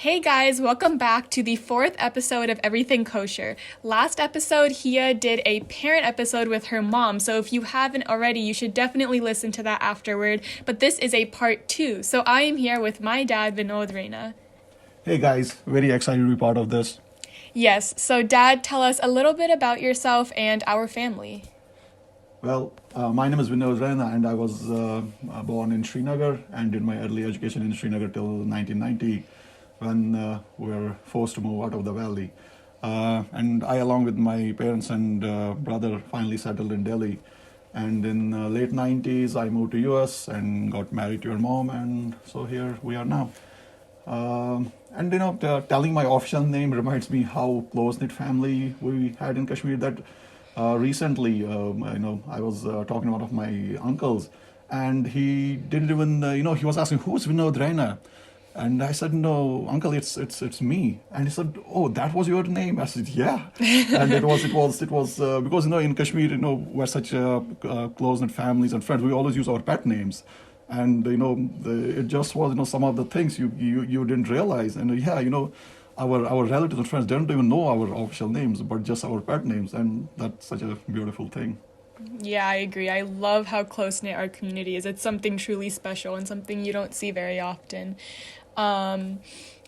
Hey guys, welcome back to the fourth episode of Everything Koshur. Last episode, Hiya did a parent episode with her mom, so if you haven't already, you should definitely listen to that afterward. But this is a part two, so I am here with my dad, Vinod Raina. Hey guys, very excited to be part of this. Yes, so dad, tell us a little bit about yourself and our family. Well, my name is Vinod Raina, and I was born in Srinagar and did my early education in Srinagar till 1990 when we were forced to move out of the valley. And I, along with my parents and brother, finally settled in Delhi. And in late 90s, I moved to US and got married to your mom, and so here we are now. Telling my official name reminds me how close-knit family we had in Kashmir. That recently, I was talking to one of my uncles, and he didn't even, he was asking, "Who's Vinod Raina?" And I said, "No, uncle, it's me." And he said, "Oh, that was your name?" I said, "Yeah." And it was because in Kashmir, we're such close-knit families and friends. We always use our pet names, and it just was some of the things you didn't realize. And our relatives and friends didn't even know our official names, but just our pet names, and that's such a beautiful thing. Yeah, I agree. I love how close-knit our community is. It's something truly special and something you don't see very often.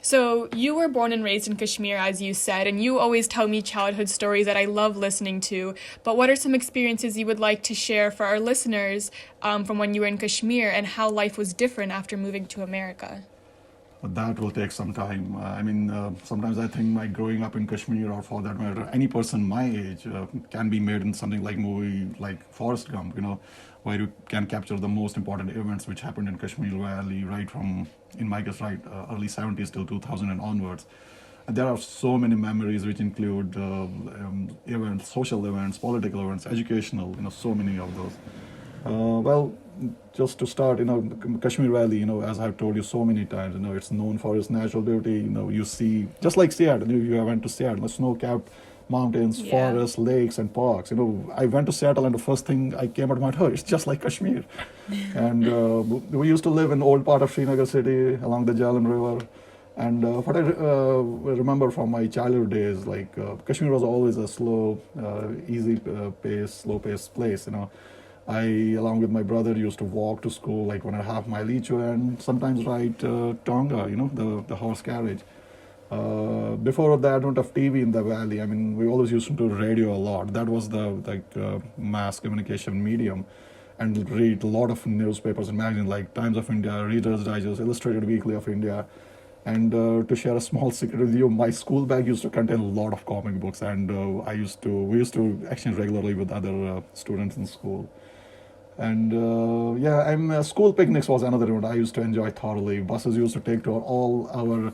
So you were born and raised in Kashmir, as you said, and you always tell me childhood stories that I love listening to. But what are some experiences you would like to share for our listeners from when you were in Kashmir and how life was different after moving to America? But that will take some time. Sometimes I think like growing up in Kashmir, or for that matter, any person my age can be made in something like movie like Forrest Gump, where you can capture the most important events which happened in Kashmir Valley, right from, in my guess, early 70s till 2000 and onwards. And there are so many memories which include events, social events, political events, educational, so many of those. Well, just to start, Kashmir Valley, as I've told you so many times, it's known for its natural beauty. You see, just like Seattle, you went to Seattle, snow-capped mountains, Yeah. forests, lakes, and parks. I went to Seattle, and the first thing I came out of my head, it's just like Kashmir. And we used to live in old part of Srinagar city along the Jhelum River. And what I remember from my childhood days, Kashmir was always a slow, slow paced place. I, along with my brother, used to walk to school like 1.5 mile each way, and sometimes ride Tonga, the horse carriage. Before the advent of TV in the valley, we always used to do radio a lot. That was the mass communication medium, and read a lot of newspapers and magazines like Times of India, Reader's Digest, Illustrated Weekly of India. And to share a small secret with you, my school bag used to contain a lot of comic books, and we used to exchange regularly with other students in school. And school picnics was another event I used to enjoy thoroughly. Buses used to take to all our,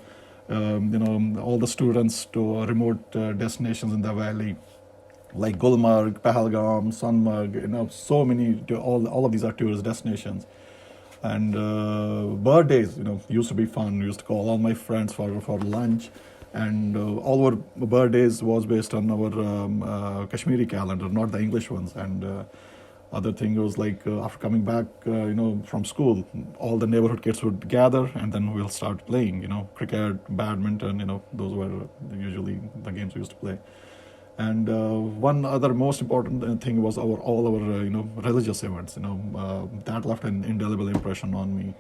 all the students to remote destinations in the valley, like Gulmarg, Pahalgam, Sunmarg. So many. All of these are tourist destinations. And birthdays, used to be fun. We used to call all my friends for lunch, and all our birthdays was based on our Kashmiri calendar, not the English ones. And other thing was after coming back, from school, all the neighborhood kids would gather, and then we'll start playing, cricket, badminton. Those were usually the games we used to play. And one other most important thing was all our religious events. That left an indelible impression on me.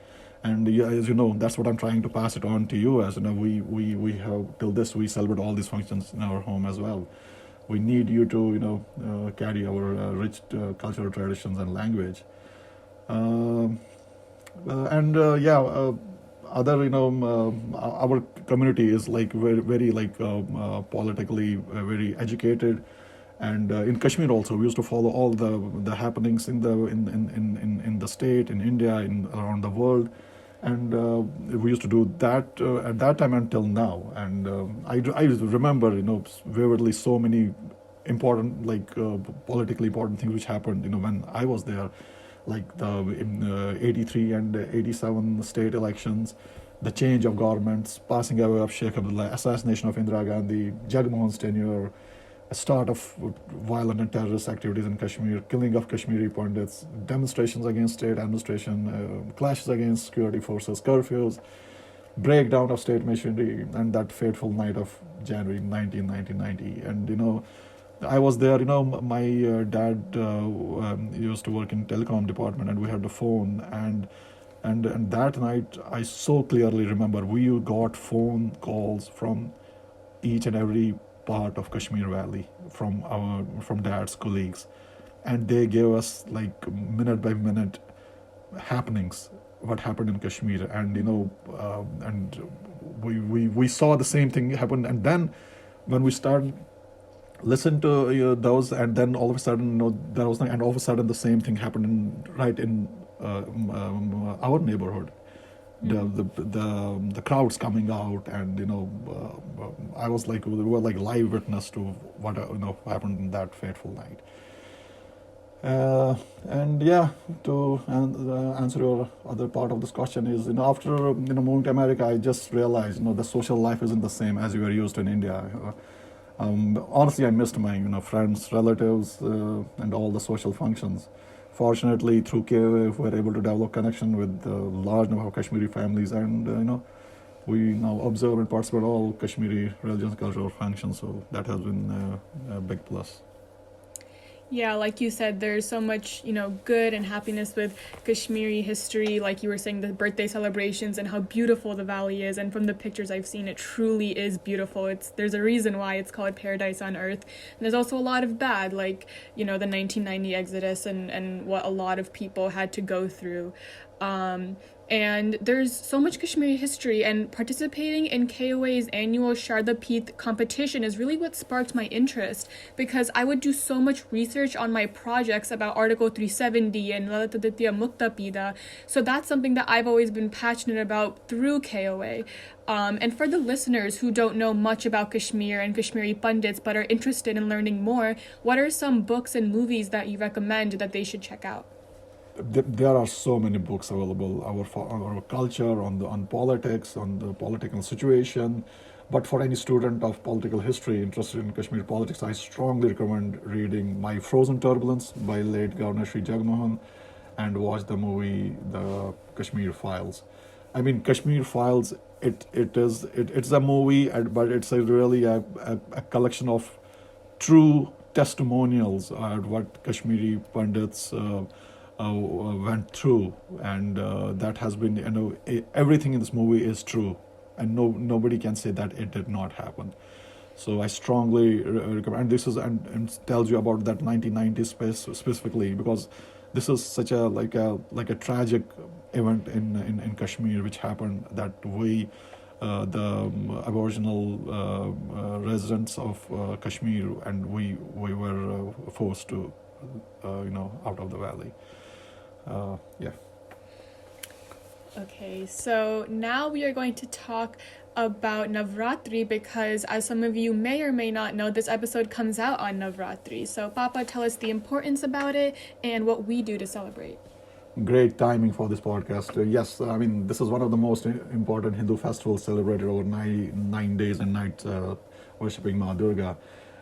And yeah, as you know, that's what I'm trying to pass it on to you. As we have till this, we celebrate all these functions in our home as well. We need you to carry our rich cultural traditions and language. Other our community is very politically very educated, and in Kashmir also we used to follow all the happenings in the state, in India, around the world. And we used to do that at that time until now. And I remember vividly so many important politically important things which happened when I was there, like the in 83 and 87 state elections, the change of governments, passing away of Sheikh Abdullah, assassination of Indira Gandhi, Jagmohan's tenure, a start of violent and terrorist activities in Kashmir, killing of Kashmiri Pandits, demonstrations against state administration, clashes against security forces, curfews, breakdown of state machinery and that fateful night of January 19, 1990. And I was there. My dad used to work in telecom department, and we had the phone. And that night, I so clearly remember we got phone calls from each and every part of Kashmir Valley from dad's colleagues, and they gave us like minute by minute happenings, what happened in Kashmir, and and we saw the same thing happen. And then when we started listen to those, and then all of a sudden there was, and all of a sudden the same thing happened right in our neighborhood. The crowds coming out, and I was like, we were like live witness to what happened in that fateful night. And yeah, to answer your other part of this question is, after moving to America, I just realized the social life isn't the same as you were used to in India. Honestly, I missed my friends, relatives, and all the social functions. Fortunately, through KOA, we were able to develop connection with a large number of Kashmiri families, and we now observe and participate in all Kashmiri religious cultural functions. So that has been a big plus. Yeah, like you said, there's so much, good and happiness with Kashmiri history. Like you were saying, the birthday celebrations and how beautiful the valley is. And from the pictures I've seen, it truly is beautiful. There's a reason why it's called paradise on earth. And there's also a lot of bad, like, the 1990 exodus and what a lot of people had to go through. And there's so much Kashmiri history, and participating in KOA's annual Shardapeeth competition is really what sparked my interest, because I would do so much research on my projects about Article 370 and Lalataditya Muktapida. So that's something that I've always been passionate about through KOA. And for the listeners who don't know much about Kashmir and Kashmiri pundits but are interested in learning more, what are some books and movies that you recommend that they should check out? There are so many books available on our culture, on politics, on the political situation. But for any student of political history interested in Kashmir politics, I strongly recommend reading My Frozen Turbulence by late Governor Sri Jagmohan, and watch the movie The Kashmir Files. I mean, Kashmir Files, it's a movie, but it's really a collection of true testimonials at what Kashmiri pundits went through, and that has been, everything in this movie is true, and nobody can say that it did not happen. So I strongly recommend. This is and tells you about that 1990 space specifically, because this is such a like a tragic event in Kashmir which happened, that we the Aboriginal residents of Kashmir, and we were forced to out of the valley. Yeah. Okay, so now we are going to talk about Navratri, because as some of you may or may not know, this episode comes out on Navratri. So Papa, tell us the importance about it and what we do to celebrate. Great timing for this podcast. Yes, I mean, this is one of the most important Hindu festivals celebrated over 9 days and nights, worshipping Ma Durga.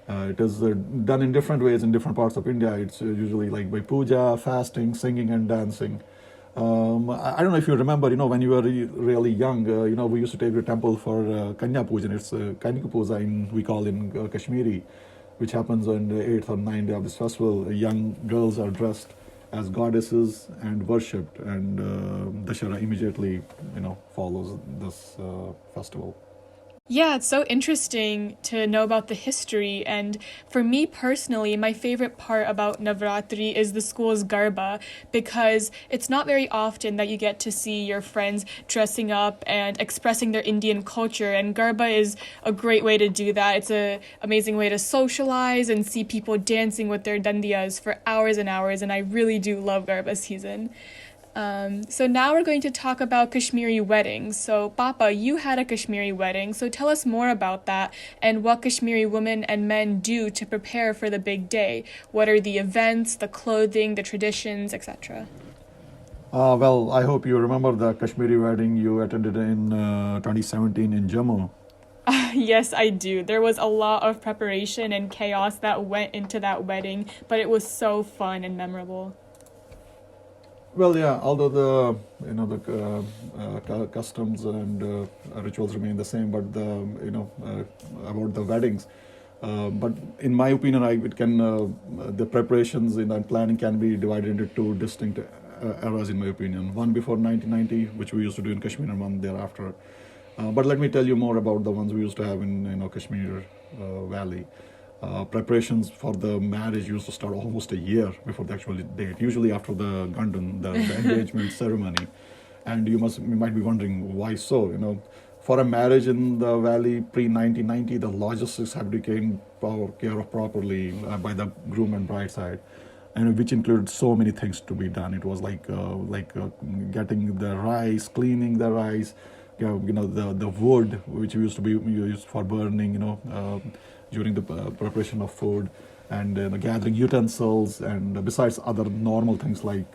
It is done in different ways in different parts of India. It's usually like by puja, fasting, singing, and dancing. I don't know if you remember, when you were really young, we used to take the temple for Kanya Pujan. It's Kanya Puja, we call in Kashmiri, which happens on the 8th or 9th day of this festival. Young girls are dressed as goddesses and worshipped, and Dashera immediately, follows this festival. Yeah, it's so interesting to know about the history, and for me personally, my favorite part about Navratri is the school's Garba, because it's not very often that you get to see your friends dressing up and expressing their Indian culture, and Garba is a great way to do that. It's an amazing way to socialize and see people dancing with their dandiyas for hours and hours, and I really do love Garba season. So now we're going to talk about Kashmiri weddings. So Papa, you had a Kashmiri wedding, so tell us more about that and what Kashmiri women and men do to prepare for the big day. What are the events, the clothing, the traditions, etc.? Well, I hope you remember the Kashmiri wedding you attended in 2017 in Jammu. Yes, I do. There was a lot of preparation and chaos that went into that wedding, but it was so fun and memorable. Well, yeah. Although the customs and rituals remain the same, but about the weddings. But in my opinion, the preparations and planning can be divided into two distinct eras. In my opinion, one before 1990, which we used to do in Kashmir, and one thereafter. But let me tell you more about the ones we used to have in Kashmir Valley. Preparations for the marriage used to start almost a year before the actual date, usually after the Gandhan, the engagement ceremony. And you might be wondering why so. For a marriage in the valley pre 1990, the logistics had to be taken care of properly by the groom and bride side, and which included so many things to be done. It was like getting the rice, cleaning the rice, the wood which used to be used for burning, during the preparation of food, and gathering utensils, and besides other normal things like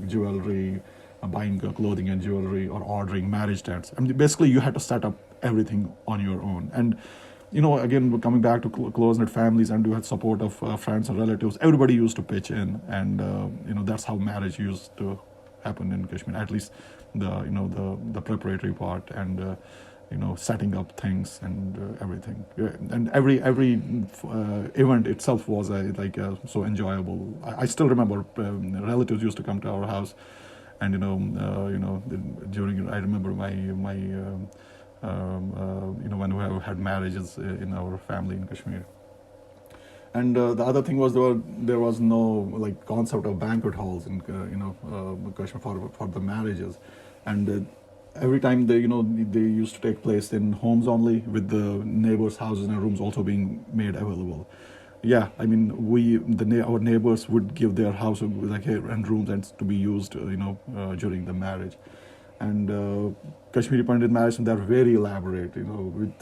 jewelry, buying clothing and jewelry, or ordering marriage tents. I mean, basically, you had to set up everything on your own. And again, coming back to close knit families, and you had support of friends and relatives. Everybody used to pitch in, and that's how marriage used to happen in Kashmir. At least the preparatory part, and setting up things and everything. Yeah, and every event itself was so enjoyable. I still remember relatives used to come to our house, and during I remember my when we have had marriages in our family in Kashmir. And the other thing was there was no concept of banquet halls in Kashmir for the marriages, and every time they used to take place in homes only, with the neighbors' houses and rooms also being made available. Yeah, I mean our neighbors would give their house and rooms and to be used during the marriage. And Kashmiri Pandit marriages, they're very elaborate, with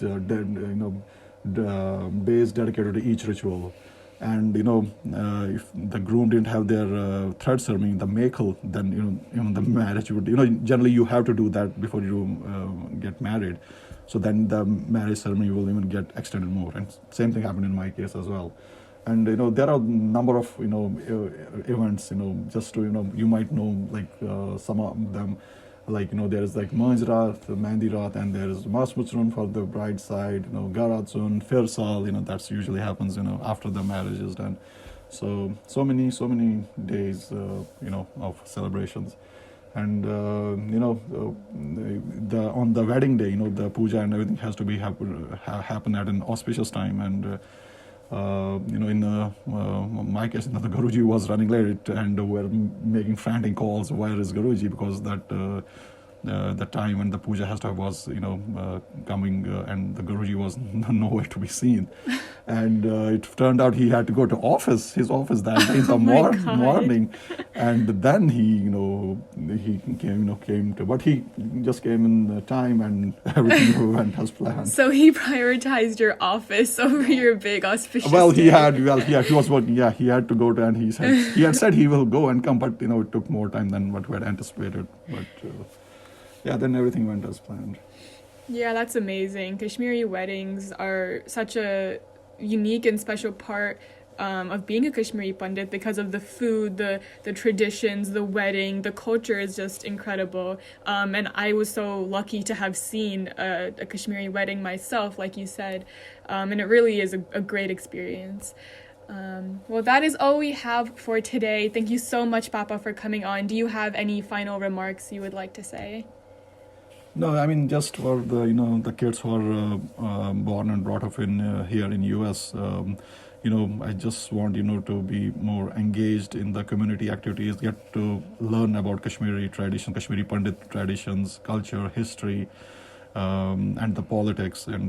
days dedicated to each ritual. And if the groom didn't have their thread ceremony, the mekal, then the marriage would, generally you have to do that before you get married. So then the marriage ceremony will even get extended more. And same thing happened in my case as well. And there are a number of events, just to you might know some of them. There is Manjrat, Mandirat, and there is Masmutsrun for the bride side, Garatsun, Firsal, that's usually happens, after the marriage is done. So many days, of celebrations. And, on the wedding day, the puja and everything has to be happen at an auspicious time. And, in my case, the Guruji was running late, and we're making frantic calls. Where is Guruji? Because the time when the puja has to was coming, and the Guruji was nowhere to be seen. And it turned out he had to go to his office that day in the morning, and then he came to, but he just came in time, and everything went as planned. So he prioritized your office over your big auspicious he was working. Yeah, he had to go to, and he had said he will go and come, but it took more time than what we had anticipated. But then everything went as planned. Yeah, that's amazing. Kashmiri weddings are such a unique and special part of being a Kashmiri Pandit, because of the food, the traditions, the wedding, the culture is just incredible. And I was so lucky to have seen a Kashmiri wedding myself, like you said. And it really is a great experience. Well, that is all we have for today. Thank you so much, Papa, for coming on. Do you have any final remarks you would like to say? No, I mean, just for the kids who are born and brought up in here in US. I just want to be more engaged in the community activities, get to learn about Kashmiri tradition, Kashmiri Pandit traditions, culture, history, and the politics, and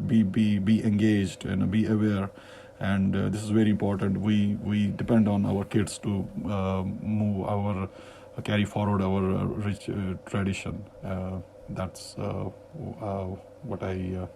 be engaged and be aware. And this is very important. We depend on our kids to carry forward our rich tradition. That's what I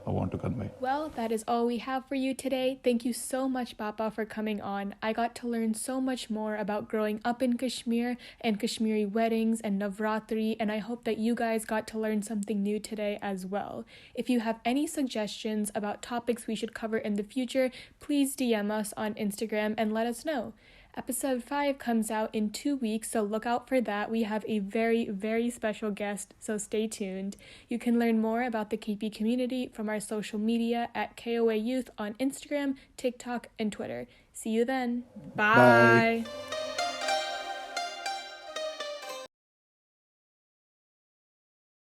want to convey. Well, that is all we have for you today. Thank you so much, Papa, for coming on. I got to learn so much more about growing up in Kashmir and Kashmiri weddings and Navratri, and I hope that you guys got to learn something new today as well. If you have any suggestions about topics we should cover in the future, please DM us on Instagram and let us know. Episode 5 comes out in 2 weeks, so look out for that. We have a very, very special guest, so stay tuned. You can learn more about the KP community from our social media at KOA Youth on Instagram, TikTok, and Twitter. See you then. Bye. Bye.